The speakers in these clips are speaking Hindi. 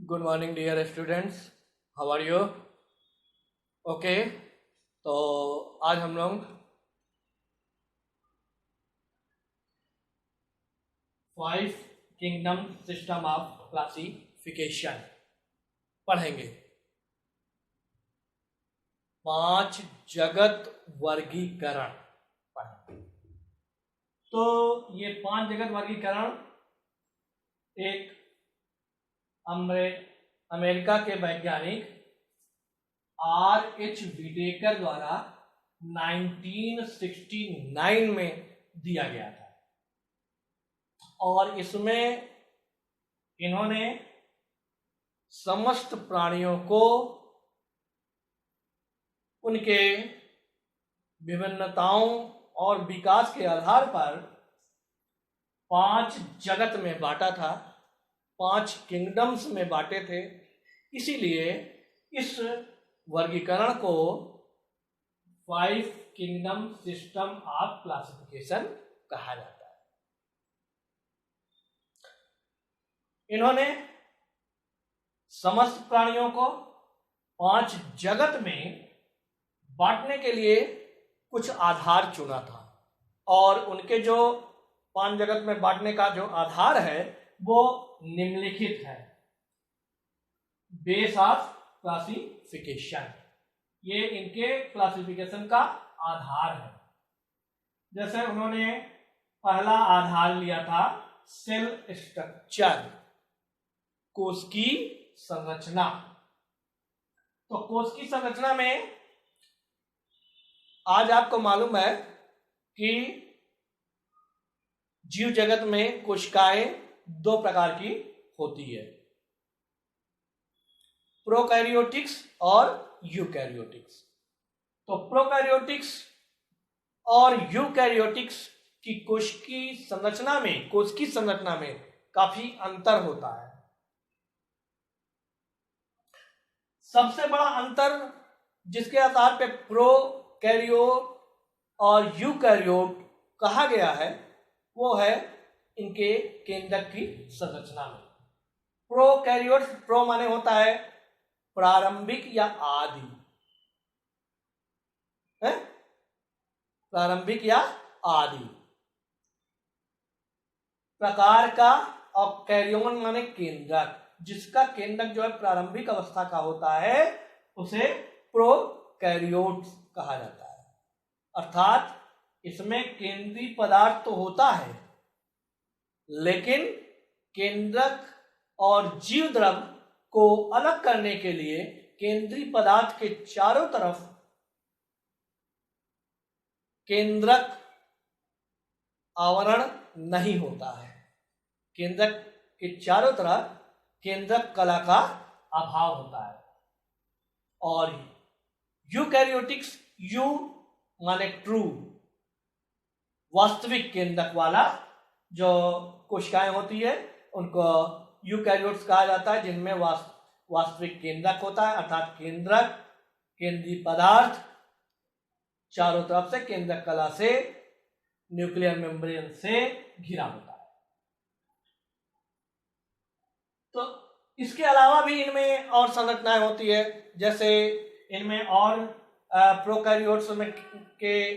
Good morning dear students, how are you? Okay, तो आज हम लोग five kingdom system of classification पढ़ेंगे। 5 जगत वर्गीकरण पढ़ेंगे। तो ये 5 जगत वर्गीकरण एक अमेरिका के वैज्ञानिक R.H. विटेकर द्वारा 1969 में दिया गया था और इसमें इन्होंने समस्त प्राणियों को उनके विभिन्नताओं और विकास के आधार पर 5 जगत में बांटा था, 5 किंगडम्स में बांटे थे। इसीलिए इस वर्गीकरण को 5 किंगडम सिस्टम ऑफ क्लासिफिकेशन कहा जाता है। इन्होंने समस्त प्राणियों को 5 जगत में बांटने के लिए कुछ आधार चुना था और उनके जो 5 जगत में बांटने का जो आधार है वो निम्नलिखित है। बेस ऑफ क्लासिफिकेशन, ये इनके क्लासिफिकेशन का आधार है। जैसे उन्होंने पहला आधार लिया था सेल स्ट्रक्चर, कोश की संरचना। तो कोश की संरचना में आज आपको मालूम है कि जीव जगत में कोशिकाएं 2 प्रकार की होती है, प्रोकैरियोटिक्स और यूकैरियोटिक्स। तो प्रोकैरियोटिक्स और यूकैरियोटिक्स की कोश की संरचना में काफी अंतर होता है। सबसे बड़ा अंतर जिसके आधार पे प्रोकैरियोट और यूकैरियोट कहा गया है वो है इनके केंद्रक की संरचना में। प्रोकैरियोट, प्रो माने होता है प्रारंभिक या आदि, है? प्रारंभिक या आदि प्रकार का, और कैरियोन माने केंद्रक, जिसका केंद्रक जो है प्रारंभिक अवस्था का होता है उसे प्रोकैरियोट कहा जाता है। अर्थात इसमें केंद्रीय पदार्थ तो होता है लेकिन केंद्रक और जीव द्रव को अलग करने के लिए केंद्रीय पदार्थ के चारों तरफ केंद्रक आवरण नहीं होता है। केंद्रक के चारों तरफ केंद्रक कला का अभाव होता है। और यूकैरियोटिक्स, यू माने ट्रू, वास्तविक केंद्रक वाला जो कोशिकाएं होती है उनको यूकैरियोट्स कहा जाता है, जिनमें वास्तविक केंद्रक होता है। अर्थात केंद्रक, केंद्रीय पदार्थ चारों तरफ से केंद्रक कला से, न्यूक्लियर मेम्ब्रेन से घिरा होता है। तो इसके अलावा भी इनमें और संरचनाएं होती है। जैसे इनमें और प्रोकैरियोट्स में के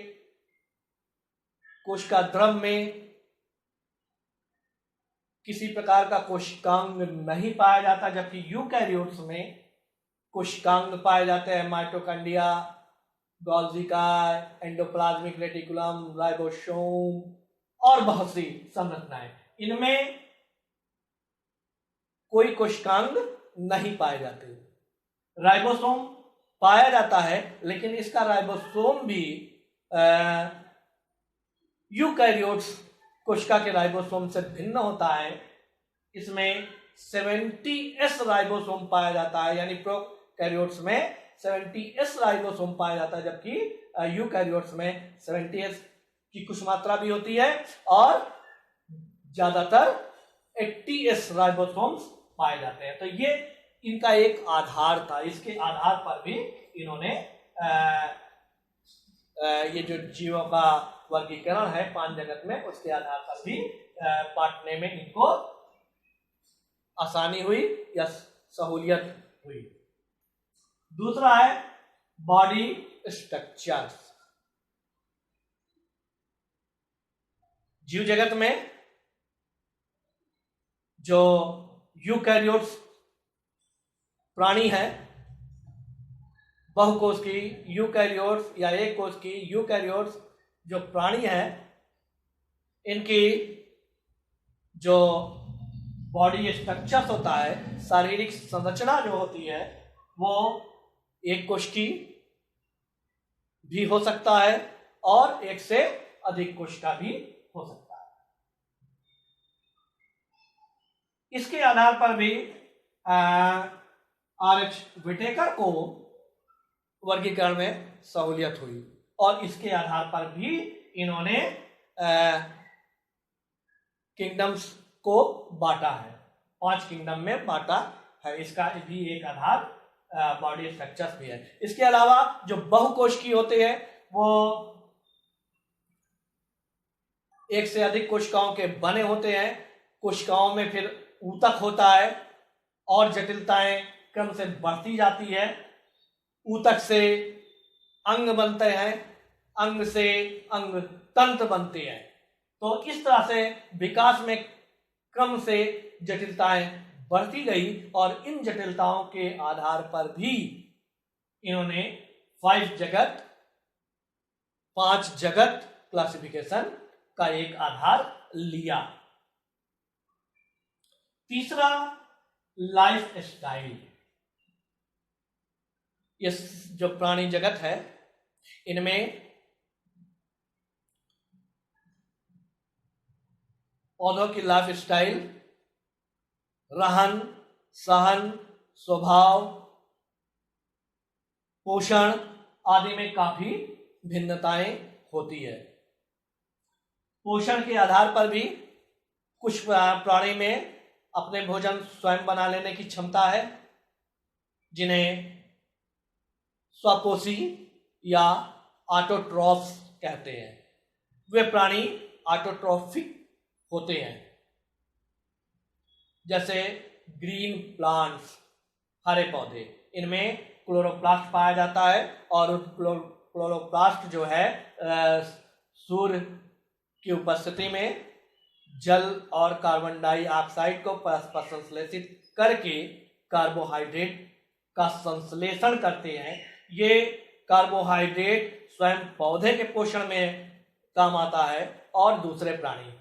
कोशिका द्रव में किसी प्रकार का कोशिकांग नहीं पाया जाता, जबकि यूकैरियोट्स में कोशिकांग पाए जाते हैं। माइटोकॉन्ड्रिया, गोल्गी काई, एंडोप्लाज्मिक रेटिकुलम, राइबोसोम और बहुत सी संरचनाएं। इनमें कोई कोशिकांग नहीं पाए जाते। राइबोसोम पाया जाता है लेकिन इसका राइबोसोम भी यूकैरियोट्स कोशिका के राइबोसोम से भिन्न होता है। इसमें 70S राइबोसोम पाया जाता है, यानी प्रोकैरियोट्स में 70S राइबोसोम पाया जाता है, जबकि यूकैरियोट्स में 70S की कुछ मात्रा भी होती है और ज्यादातर 80S राइबोसोम्स पाए जाते हैं। तो ये इनका एक आधार था। इसके आधार पर भी इन्होंने ये जो जीवों का वर्गीकरण है 5 जगत में, उसके आधार पर भी बांटने में इनको आसानी हुई या सहूलियत हुई। दूसरा है बॉडी स्ट्रक्चर्स। जीव जगत में जो यूकैरियोट्स प्राणी है, बहुकोशिकी यूकैरियोट्स या एक कोशिकी यूकैरियोट्स जो प्राणी है, इनकी जो बॉडी स्ट्रक्चर्स होता है, शारीरिक संरचना जो होती है, वो एक कोशिकी भी हो सकता है और एक से अधिक कोशिका भी हो सकता है। इसके आधार पर भी आर.एच. विटेकर को वर्गीकरण में सहूलियत हुई और इसके आधार पर भी इन्होंने किंगडम्स को बांटा है, 5 किंगडम में बांटा है। इसका भी एक आधार बॉडी स्ट्रक्चर्स भी है। इसके अलावा जो बहुकोशिकीय होते हैं वो एक से अधिक कोशिकाओं के बने होते हैं। कोशिकाओं में फिर ऊतक होता है और जटिलताएं क्रम से बढ़ती जाती है। ऊतक से अंग बनते हैं, अंग से अंग तंत्र बनते हैं। तो इस तरह से विकास में क्रम से जटिलताएं बढ़ती गई और इन जटिलताओं के आधार पर भी इन्होंने 5 जगत क्लासिफिकेशन का एक आधार लिया। तीसरा लाइफ स्टाइल। ये जो प्राणी जगत है, इनमें पौधों की लाइफ स्टाइल, रहन सहन, स्वभाव, पोषण आदि में काफी भिन्नताएं होती है। पोषण के आधार पर भी कुछ प्राणी में अपने भोजन स्वयं बना लेने की क्षमता है, जिन्हें स्वपोषी या ऑटोट्रॉफ्स कहते हैं। वे प्राणी ऑटोट्रॉफिक होते हैं, जैसे ग्रीन प्लांट्स, हरे पौधे, इनमें क्लोरोप्लास्ट पाया जाता है और क्लोरोप्लास्ट जो है सूर्य की उपस्थिति में जल और कार्बन डाइऑक्साइड को परस्पर संश्लेषित करके कार्बोहाइड्रेट का संश्लेषण करते हैं। ये कार्बोहाइड्रेट स्वयं पौधे के पोषण में काम आता है और दूसरे प्राणी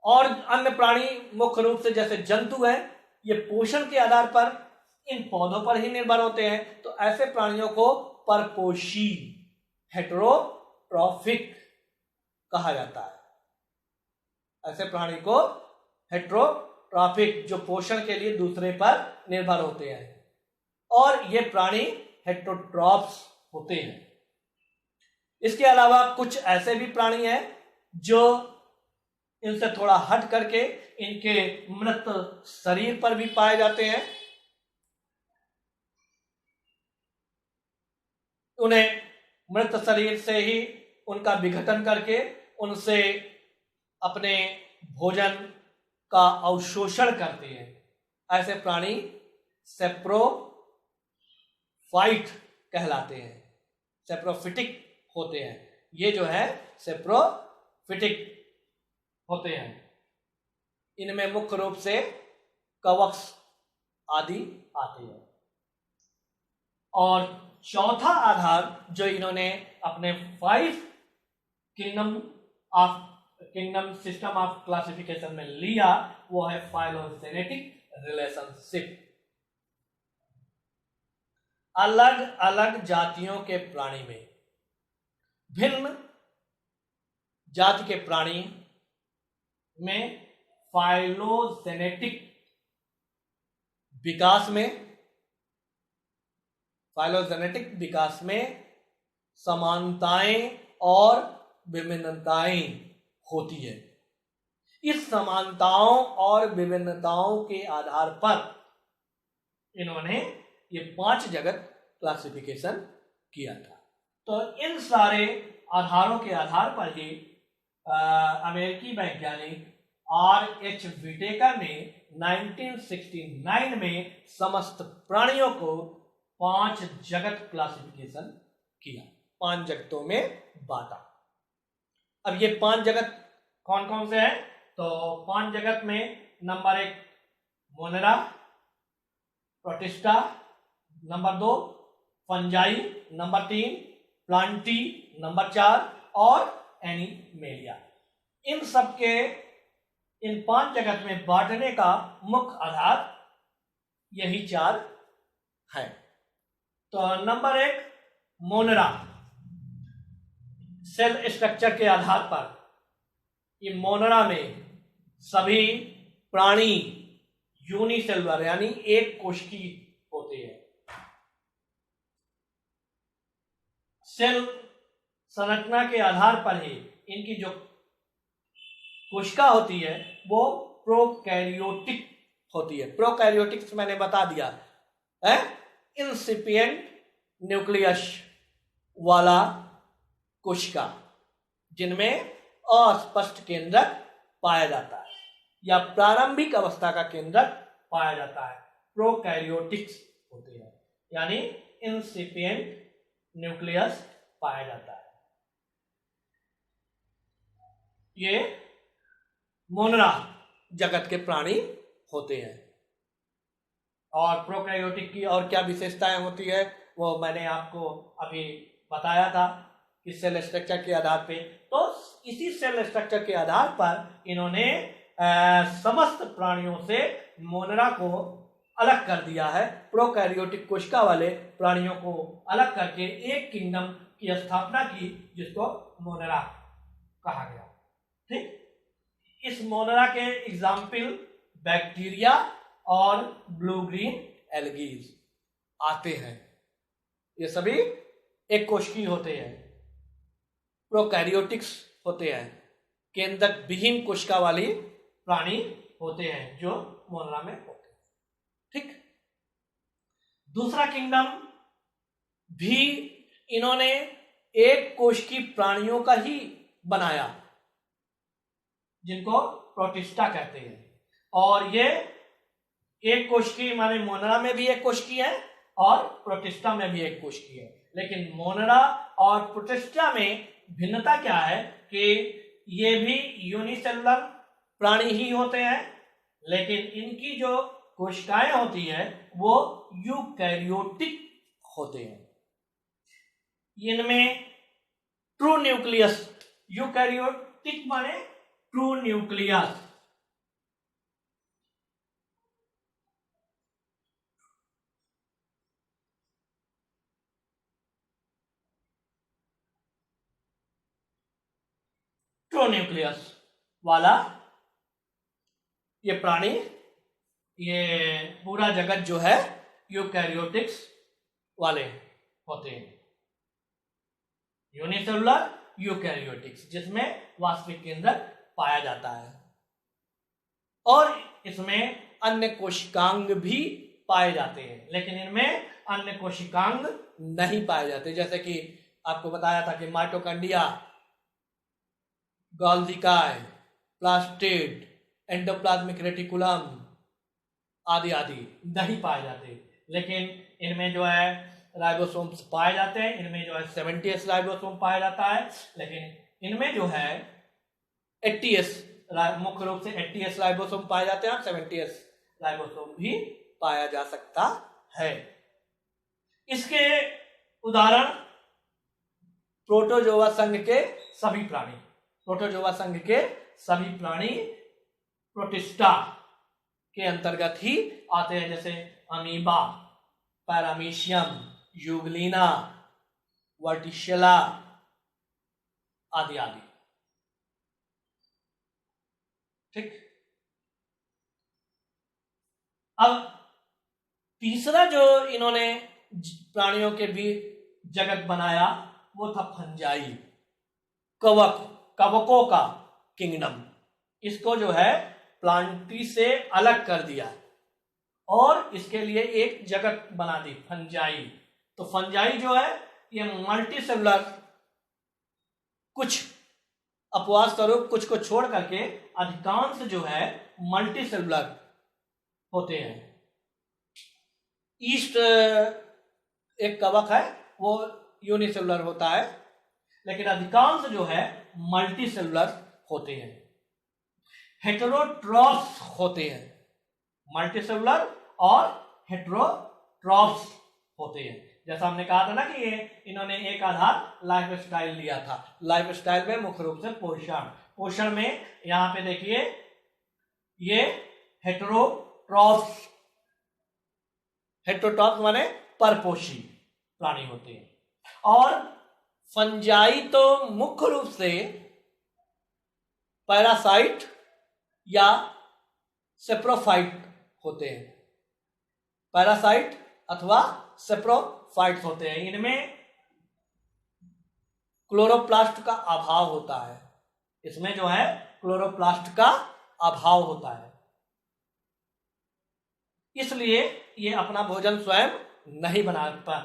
और अन्य प्राणी मुख्य रूप से जैसे जंतु हैं, ये पोषण के आधार पर इन पौधों पर ही निर्भर होते हैं। तो ऐसे प्राणियों को परपोषी हेटेरोट्रॉफिक कहा जाता है। ऐसे प्राणी को हेटेरोट्रॉफिक, जो पोषण के लिए दूसरे पर निर्भर होते हैं, और ये प्राणी हेटेरोट्रॉफ्स होते हैं। इसके अलावा कुछ ऐसे भी प्राणी हैं जो इनसे थोड़ा हट करके इनके मृत शरीर पर भी पाए जाते हैं। उन्हें मृत शरीर से ही उनका विघटन करके उनसे अपने भोजन का अवशोषण करते हैं। ऐसे प्राणी सेप्रोफाइट कहलाते हैं, सेप्रोफिटिक होते हैं। ये जो है सेप्रोफिटिक होते हैं। इनमें मुख्य रूप से कवक्स आदि आते हैं। और चौथा आधार जो इन्होंने अपने 5 किंगडम सिस्टम ऑफ क्लासिफिकेशन में लिया, वो है फाइलोजेनेटिक रिलेशनशिप। अलग अलग जातियों के प्राणी में, भिन्न जाति के प्राणी में फाइलोजेनेटिक विकास में समानताएं और विभिन्नताएं होती है। इस समानताओं और विभिन्नताओं के आधार पर इन्होंने ये 5 जगत क्लासिफिकेशन किया था। तो इन सारे आधारों के आधार पर ही अमेरिकी वैज्ञानिक आर.एच. विटेकर ने 1969 में समस्त प्राणियों को 5 जगत क्लासिफिकेशन किया, 5 जगतों में बांटा। अब ये 5 जगत कौन कौन से हैं? तो 5 जगत में number 1 Monera, protista, number 2 fungi, number 3 Plantae, number 4 और एनिमेलिया। इन सबके इन 5 जगत में बांटने का मुख्य आधार यही 4 है। तो नंबर 1 मोनेरा, सेल स्ट्रक्चर के आधार पर ये मोनेरा में सभी प्राणी यूनिसेलुलर यानी एक कोशिकीय होते हैं। सेल संरचना के आधार पर ही इनकी जो कोशिका होती है वो प्रोकैरियोटिक होती है। प्रोकैरियोटिक्स मैंने बता दिया है, इंसिपिएंट न्यूक्लियस वाला कोशिका जिनमें अस्पष्ट केंद्रक पाया जाता है या प्रारंभिक अवस्था का केंद्रक पाया जाता है, प्रोकैरियोटिक्स होते हैं, यानी इंसिपिएंट न्यूक्लियस पाया जाता है। ये मोनेरा जगत के प्राणी होते हैं। और प्रोकैरियोटिक की और क्या विशेषताएं होती है वो मैंने आपको अभी बताया था कि सेल स्ट्रक्चर के आधार पे। तो इसी सेल स्ट्रक्चर के आधार पर इन्होंने समस्त प्राणियों से मोनेरा को अलग कर दिया है। प्रोकैरियोटिक कोशिका वाले प्राणियों को अलग करके एक किंगडम की स्थापना की जिसको मोनेरा कहा गया। ठीक, इस मोनेरा के एग्जाम्पल बैक्टीरिया और ब्लू ग्रीन एल्गीज आते हैं। ये सभी एक कोशिकीय होते हैं, प्रोकैरियोटिक्स होते हैं, केंद्रक विहीन कोशिका वाली प्राणी होते हैं जो मोनेरा में होते हैं। ठीक, दूसरा किंगडम भी इन्होंने एक कोशिकीय प्राणियों का ही बनाया जिनको प्रोटिस्टा कहते हैं। और ये एक कोशिकीय माने मोनेरा में भी एक कोशिकीय है और प्रोटिस्टा में भी एक कोशिकीय है। लेकिन मोनेरा और प्रोटिस्टा में भिन्नता क्या है कि ये भी यूनिसेलुलर प्राणी ही होते हैं, लेकिन इनकी जो कोशिकाएं होती है वो यूकैरियोटिक होते हैं। इनमें ट्रू न्यूक्लियस, यूकैरियोटिक माने ट्रू न्यूक्लियस, ट्रू न्यूक्लियस वाला ये प्राणी, ये पूरा जगत जो है यूकैरियोटिक्स वाले होते हैं, यूनिसेलुलर यूकैरियोटिक्स, जिसमें वास्तविक केंद्रक पाया जाता है। और इसमें अन्य कोशिकांग भी पाए जाते हैं, लेकिन इनमें अन्य कोशिकांग नहीं पाए जाते। जैसे कि आपको बताया था कि mitochondria, Golgi, plastid, endoplasmic reticulum आदि आदि नहीं पाए जाते। लेकिन इनमें जो है राइबोसोम्स पाए जाते हैं, इनमें जो है 70S राइबोसोम पाया जाता है, लेकिन इनमें जो है 80S, मुख्य रूप से 80S राइबोसोम पाए जाते हैं और 70S राइबोसोम भी पाया जा सकता है। इसके उदाहरण प्रोटोजोआ संघ के सभी प्राणी, प्रोटोजोआ संघ के सभी प्राणी प्रोटिस्टा के अंतर्गत ही आते हैं, जैसे अमीबा, पैरामीशियम, यूग्लिना, वर्टिशियला आदि आदि। ठीक, अब तीसरा जो इन्होंने प्राणियों के भी जगत बनाया वो था फंजाई, कवकों का किंगडम। इसको जो है प्लांटी से अलग कर दिया और इसके लिए एक जगत बना दी, फंजाई। तो फंजाई जो है ये मल्टी सेलुलर, कुछ अपवाद स्वरूप कुछ को छोड़ करके अधिकांश जो है मल्टी सेलुलर होते हैं। ईस्ट एक कवक है, वो यूनिसेलुलर होता है, लेकिन अधिकांश जो है मल्टी सेलुलर होते हैं। हेटेरोट्रॉफ्स होते हैं, मल्टी सेलुलर और हेटेरोट्रॉफ्स होते हैं। जैसा हमने कहा था ना कि ये इन्होंने एक आधार लाइफ स्टाइल लिया था। लाइफ स्टाइल में मुख्य रूप से पोषण में यहां पे देखिए ये हेटेरोट्रॉफ्स माने परपोषी प्राणी होते हैं। और फंजाई तो मुख्य रूप से पैरासाइट या सेप्रोफाइट होते हैं, पैरासाइट अथवा सेप्रोफाइट्स होते हैं। इनमें क्लोरोप्लास्ट का अभाव होता है, इसमें जो है क्लोरोप्लास्ट का अभाव होता है, इसलिए ये अपना भोजन स्वयं नहीं बना पा।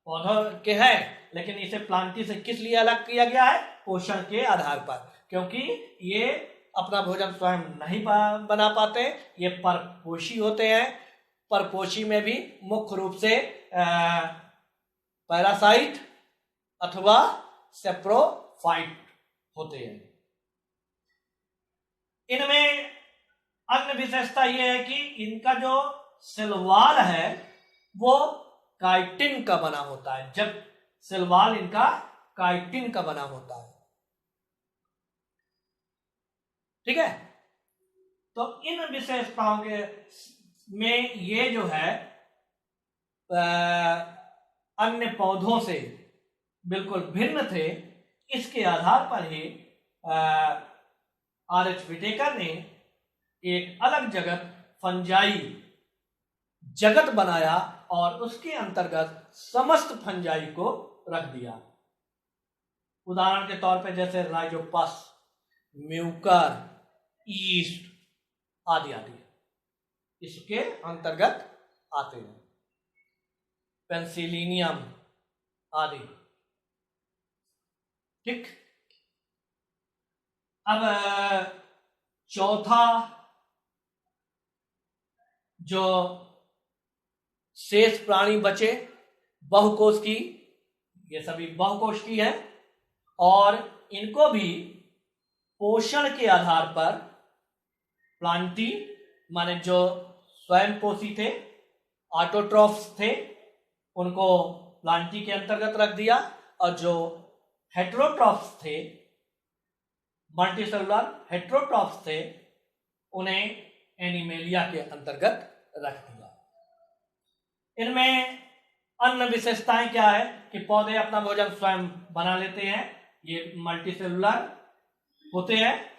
पौधों के हैं, लेकिन इसे प्लांटी से किस लिए अलग किया गया है? पोषण के आधार पर, क्योंकि ये अपना भोजन स्वयं नहीं बना पाते, ये परपोषी होते हैं। परपोषी में भी मुख्य रूप से पैरासाइट अथवा सेप्रोफाइट होते हैं। इनमें अन्य विशेषता यह है कि इनका जो सेलवाल है वो काइटिन का बना होता है। जब सेलवाल इनका काइटिन का बना होता है, ठीक है। तो इन विशेषताओं के में ये जो है अन्य पौधों से बिल्कुल भिन्न थे। इसके आधार पर ही आर.एच. व्हिटेकर ने एक अलग जगत फंजाई जगत बनाया और उसके अंतर्गत समस्त फंजाई को रख दिया। उदाहरण के तौर पर जैसे राइजोपस, म्यूकर, ईस्ट आदि आदि इसके अंतर्गत आते हैं, पेंसिलिनियम आदि, ठीक। अब चौथा जो शेष प्राणी बचे बहुकोश की, ये सभी बहुकोश की है और इनको भी पोषण के आधार पर प्लांटी माने जो स्वयं पोषी थे, ऑटोट्रॉफ्स थे, उनको प्लांटी के अंतर्गत रख दिया और जो हेटेरोट्रॉफ्स थे, मल्टीसेलुलर हेटेरोट्रॉफ्स थे, उन्हें एनिमेलिया के अंतर्गत रख दिया। इनमें अन्य विशेषताएं क्या है कि पौधे अपना भोजन स्वयं बना लेते हैं, ये मल्टीसेलुलर होते हैं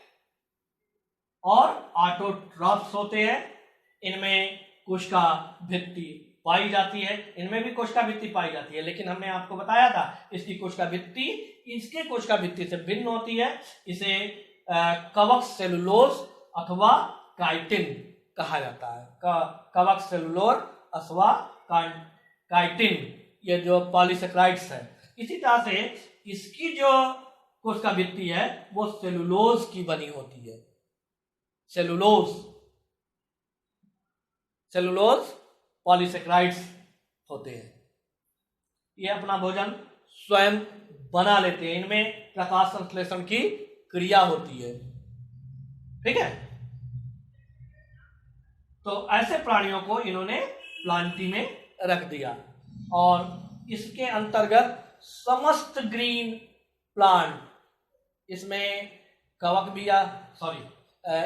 और ऑटोट्रॉफ्स होते हैं। इनमें कोशिका भित्ति पाई जाती है, इनमें भी कोशिका भित्ति पाई जाती है, लेकिन हमने आपको बताया था इसकी कोशिका भित्ति इसके कोशिका भित्ति से भिन्न होती है। इसे कवक सेलुलोज अथवा काइटिन कहा जाता है। कवक सेलुलोज अथवा काइटिन, ये जो पॉलीसेक्राइड्स है। इसी तरह से इसकी जो कोशिका भित्ति है वो सेलुलोज की बनी होती है। सेलुलोज पॉलीसेक्राइड्स होते हैं। ये अपना भोजन स्वयं बना लेते हैं, इनमें प्रकाश संश्लेषण की क्रिया होती है, ठीक है। तो ऐसे प्राणियों को इन्होंने प्लांटी में रख दिया और इसके अंतर्गत समस्त ग्रीन प्लांट, इसमें कवक भी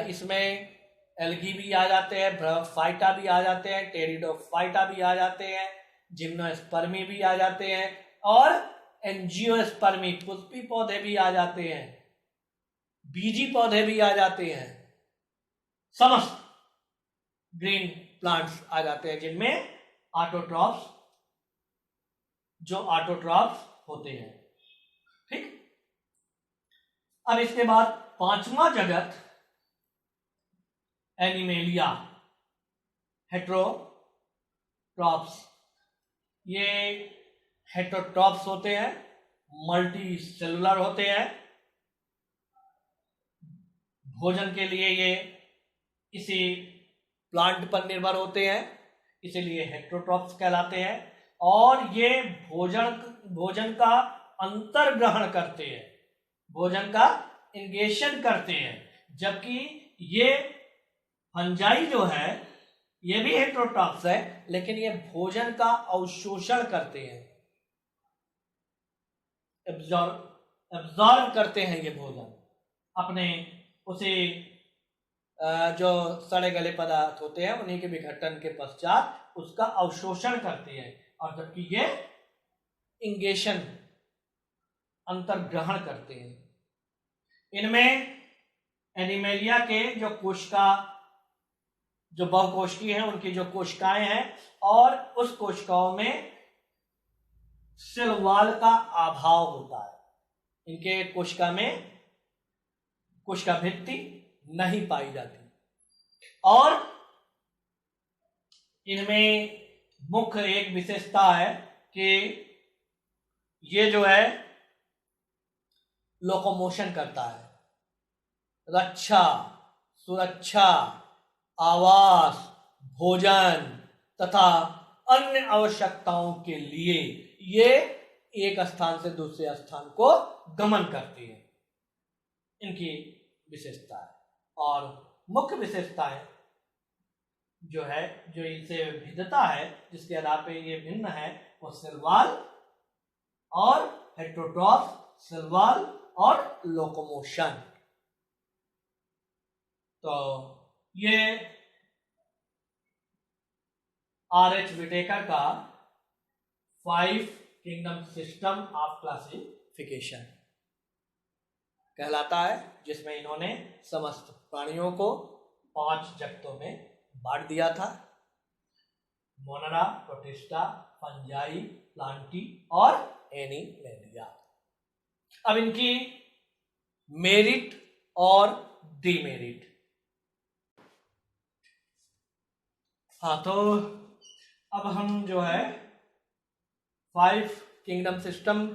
इसमें एल्गी भी आ जाते हैं, ब्रायोफाइटा भी आ जाते हैं, टेरिडोफाइटा भी आ जाते हैं, जिम्नोस्पर्मी भी आ जाते हैं और एंजियोस्पर्मी पुष्पी पौधे भी आ जाते हैं, बीजी पौधे भी आ जाते हैं, समस्त ग्रीन प्लांट्स आ जाते हैं जिनमें ऑटोट्रॉफ्स होते हैं, ठीक। अब इसके बाद पांचवा जगत एनिमेलिया हेटेरोट्रॉफ्स। ये हेटेरोट्रॉफ्स होते हैं, मल्टी सेलुलर होते हैं। भोजन के लिए ये इसी प्लांट पर निर्भर होते हैं, इसीलिए हेटेरोट्रॉफ्स कहलाते हैं। और ये भोजन का अंतर ग्रहण करते हैं, भोजन का इंगेशन करते हैं, जबकि ये फंजाई जो है ये भी हेटेरोट्रॉफ्स है, लेकिन ये भोजन का अवशोषण करते हैं, एब्जॉर्ब करते हैं ये भोजन अपने उसे जो सड़े गले पदार्थ होते हैं उन्हीं के विघटन के पश्चात उसका अवशोषण करते हैं, और जबकि ये इंगेशन अंतर्ग्रहण करते हैं। इनमें एनिमेलिया के जो कोशिका जो बहुकोशिकीय हैं उनकी जो कोशिकाएं हैं और उस कोशिकाओं में सेल वॉल का अभाव होता है, इनके कोशिका में कोशिका भित्ति नहीं पाई जाती। और इनमें मुख्य एक विशेषता है कि ये जो है लोकोमोशन करता है, रक्षा, सुरक्षा, आवास, भोजन तथा अन्य आवश्यकताओं के लिए ये एक स्थान से दूसरे स्थान को गमन करती है, इनकी विशेषता है। और मुख्य विशेषताएं जो है जो इनसे भिन्नता है, जिसके आधार पे ये भिन्न है, वो सेल वॉल और हेटेरोट्रॉफ्स, सेल वॉल और लोकोमोशन। तो ये आर.एच. विटेकर का 5 किंगडम सिस्टम ऑफ क्लासिफिकेशन कहलाता है, जिसमें इन्होंने समस्त प्राणियों को 5 जगतों में बांट दिया था: मोनरा, प्रोटिस्टा, फंजाई, प्लांटी और एनिमेलिया। अब इनकी मेरिट और डीमेरिट। हाँ, तो अब हम जो है 5 किंगडम सिस्टम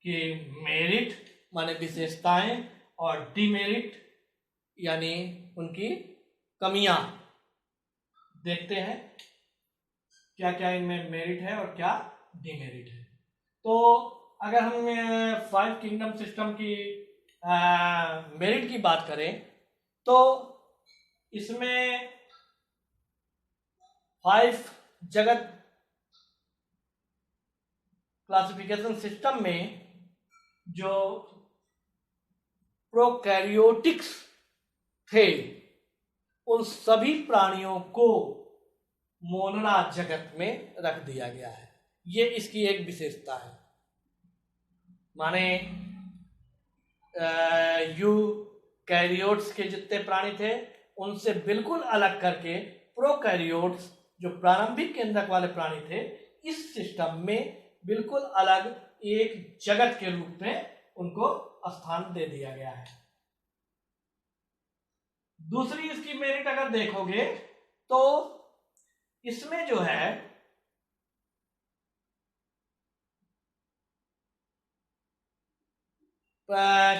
की मेरिट माने विशेषताएं और डीमेरिट यानी उनकी कमियां देखते हैं, क्या क्या इनमें मेरिट है और क्या डीमेरिट है। तो अगर हम 5 किंगडम सिस्टम की मेरिट की बात करें तो इसमें 5 जगत क्लासिफिकेशन सिस्टम में जो प्रोकैरियोटिक्स थे उन सभी प्राणियों को मोनरा जगत में रख दिया गया है, ये इसकी एक विशेषता है। माने यूकैरियोट्स के जितने प्राणी थे उनसे बिल्कुल अलग करके प्रोकैरियोट्स जो प्रारंभिक केंद्रक वाले प्राणी थे इस सिस्टम में बिल्कुल अलग एक जगत के रूप में उनको स्थान दे दिया गया है। दूसरी इसकी मेरिट अगर देखोगे तो इसमें जो है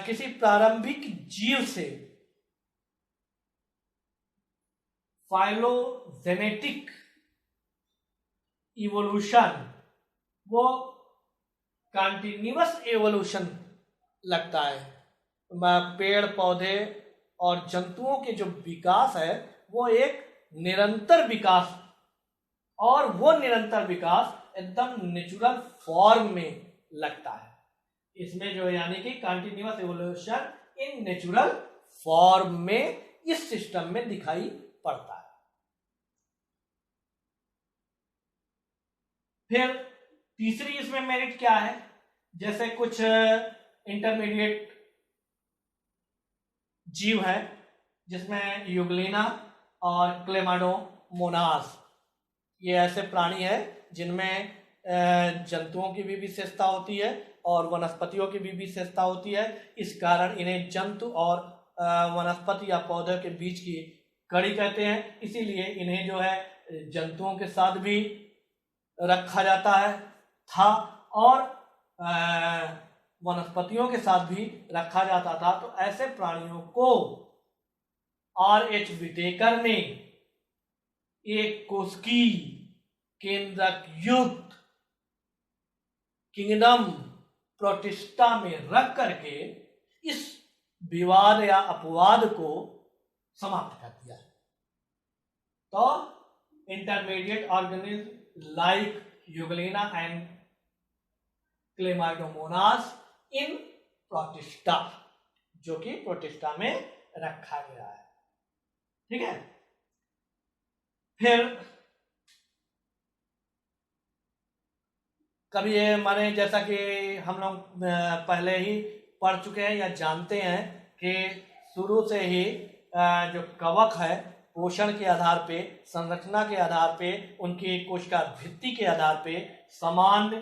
किसी प्रारंभिक जीव से फाइलोजेनेटिक इवोल्यूशन वो कंटिन्यूअस एवोल्यूशन लगता है। पेड़ पौधे और जंतुओं के जो विकास है वो एक निरंतर विकास, और वो निरंतर विकास एकदम नेचुरल फॉर्म में लगता है। इसमें जो यानी कि continuous evolution in natural form में इस सिस्टम में दिखाई पड़ता है। फिर तीसरी इसमें मेरिट क्या है, जैसे कुछ इंटरमीडिएट जीव है जिसमें यूग्लिना और क्लेमाडोमोनास, ये ऐसे प्राणी है जिनमें जंतुओं की भी विशेषता होती है और वनस्पतियों की भी विशेषता होती है। इस कारण इन्हें जंतु और वनस्पति या पौधे के बीच की कड़ी कहते हैं, इसीलिए इन्हें जो है जंतुओं के साथ भी रखा जाता है था और वनस्पतियों के साथ भी रखा जाता था। तो ऐसे प्राणियों को आर.एच. विटेकर ने एक कोशिकी केंद्रक युक्त किंगडम प्रोटिस्टा में रख करके इस विवाद या अपवाद को समाप्त कर दिया। तो intermediate organism like Euglena and Chlamydomonas in protista, जो कि प्रोटिस्टा में रखा गया है। ठीक है, फिर कभी ये माने जैसा कि हम लोग पहले ही पढ़ चुके हैं या जानते हैं कि शुरू से ही जो कवक है पोषण के आधार पे, संरचना के आधार पे, उनकी कोशिका भित्ति के आधार पे सामान्य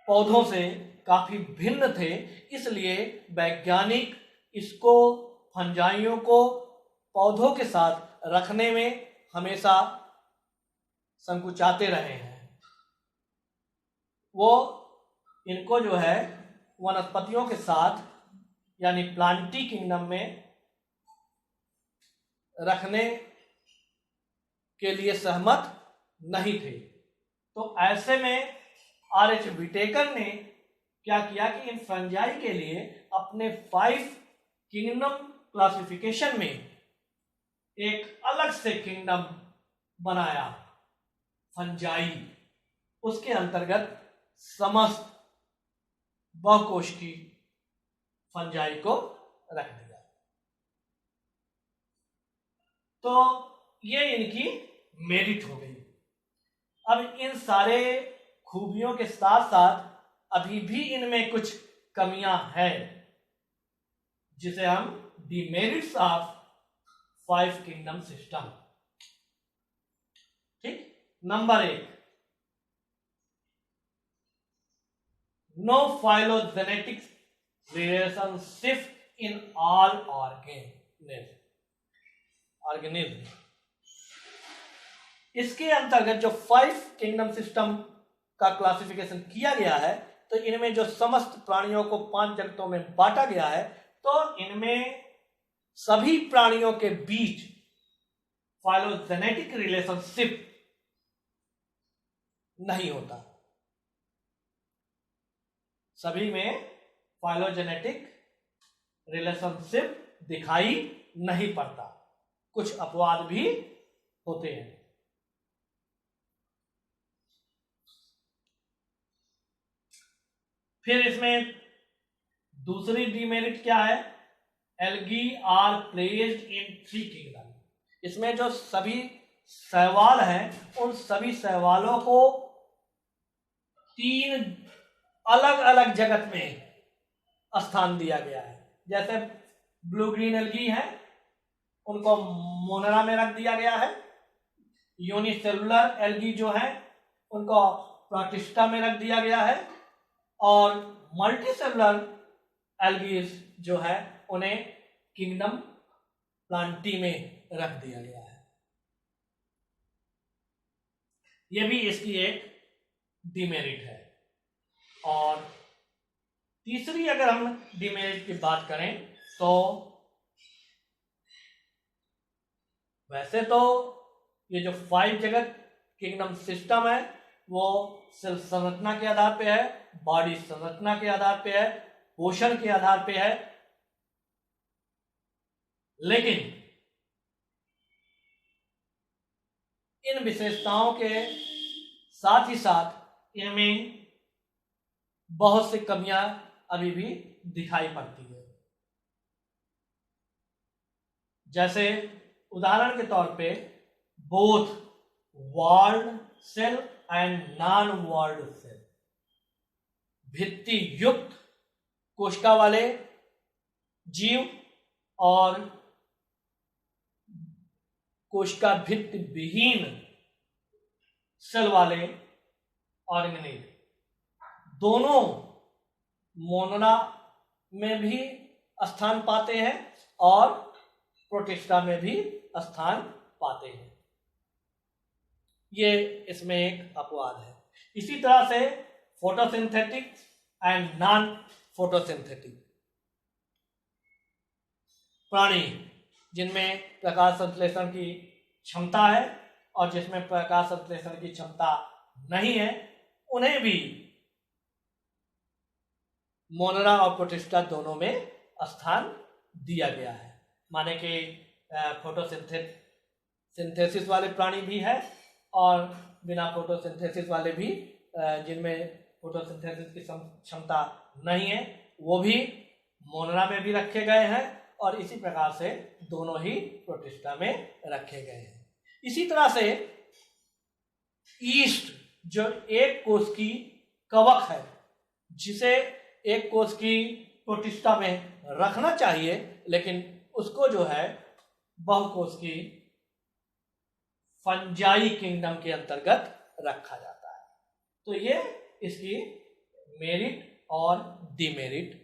पौधों से काफी भिन्न थे। इसलिए वैज्ञानिक इसको फंजाइयों को पौधों के साथ रखने में हमेशा संकुचाते रहे हैं। वो इनको जो है वनस्पतियों के साथ यानी प्लांटी किंगडम में रखने के लिए सहमत नहीं थे। तो ऐसे में आर.एच. विटेकर ने क्या किया कि इन फंजाई के लिए अपने 5 किंगडम क्लासिफिकेशन में एक अलग से किंगडम बनाया, फंजाई। उसके अंतर्गत समस्त बहुकोशिकी फंजाई को रख दिया। तो ये इनकी मेरिट हो गई। अब इन सारे खूबियों के साथ साथ अभी भी इनमें कुछ कमियां हैं, जिसे हम डिमेरिट्स ऑफ 5 किंगडम सिस्टम। ठीक, number 1, no phylogenetic relationship in all organism. इसके अंतर्गत जो 5 किंगडम सिस्टम का क्लासिफिकेशन किया गया है, तो इनमें जो समस्त प्राणियों को 5 जगतों में बांटा गया है, तो इनमें सभी प्राणियों के बीच फाइलोजेनेटिक रिलेशनशिप नहीं होता। सभी में फाइलोजेनेटिक रिलेशनशिप दिखाई नहीं पड़ता, कुछ अपवाद भी होते हैं। फिर इसमें दूसरी डिमेरिट क्या है? Algae are placed in 3 kingdom. इसमें जो सभी शैवाल हैं, उन सभी शैवालों को 3 अलग अलग जगत में स्थान दिया गया है। जैसे ब्लू ग्रीन एल्गी है, उनको मोनरा में रख दिया गया है। यूनिसेलुलर एल्गी जो है, उनको प्रोटिस्टा में रख दिया गया है। और मल्टीसेलुलर एल्गीज जो है, उन्हें किंगडम प्लांटी में रख दिया गया है। यह भी इसकी एक डिमेरिट है। और तीसरी अगर हम डिमेरिट की बात करें, तो वैसे तो ये जो 5 जगत किंगडम सिस्टम है, वो सेल संरचना के आधार पे है, बॉडी संरचना के आधार पे है, पोषण के आधार पे है। लेकिन इन विशेषताओं के साथ ही साथ इनमें बहुत सी कमियां अभी भी दिखाई पड़ती है। जैसे उदाहरण के तौर पे both walled cell and non walled cell, भित्ति युक्त कोशिका वाले जीव और कोशिका भित्ति विहीन सेल वाले ऑर्गेनिज्म, दोनों मोनोरा में भी स्थान पाते हैं और प्रोटिस्टा में भी स्थान पाते हैं। ये इसमें एक अपवाद है। इसी तरह से फोटोसिंथेटिक एंड नॉन फोटोसिंथेटिक प्राणी जिनमें प्रकाश संश्लेषण की क्षमता है और जिसमें प्रकाश संश्लेषण की क्षमता नहीं है, उन्हें भी मोनरा और प्रोटिस्टा दोनों में स्थान दिया गया है। माने कि फोटोसिंथेसिस वाले प्राणी भी है और बिना फोटोसिंथेसिस वाले भी, जिनमें फोटोसिंथेसिस की क्षमता नहीं है, वो भी मोनरा में भी रखे गए हैं और इसी प्रकार से दोनों ही प्रोटिस्टा में रखे गए हैं। इसी तरह से ईस्ट जो एक कोश की कवक है, जिसे एक कोश की प्रोटिस्टा में रखना चाहिए, लेकिन उसको जो है बहुकोश की फंजाई किंगडम के अंतर्गत रखा जाता है। तो ये इसकी मेरिट और डिमेरिट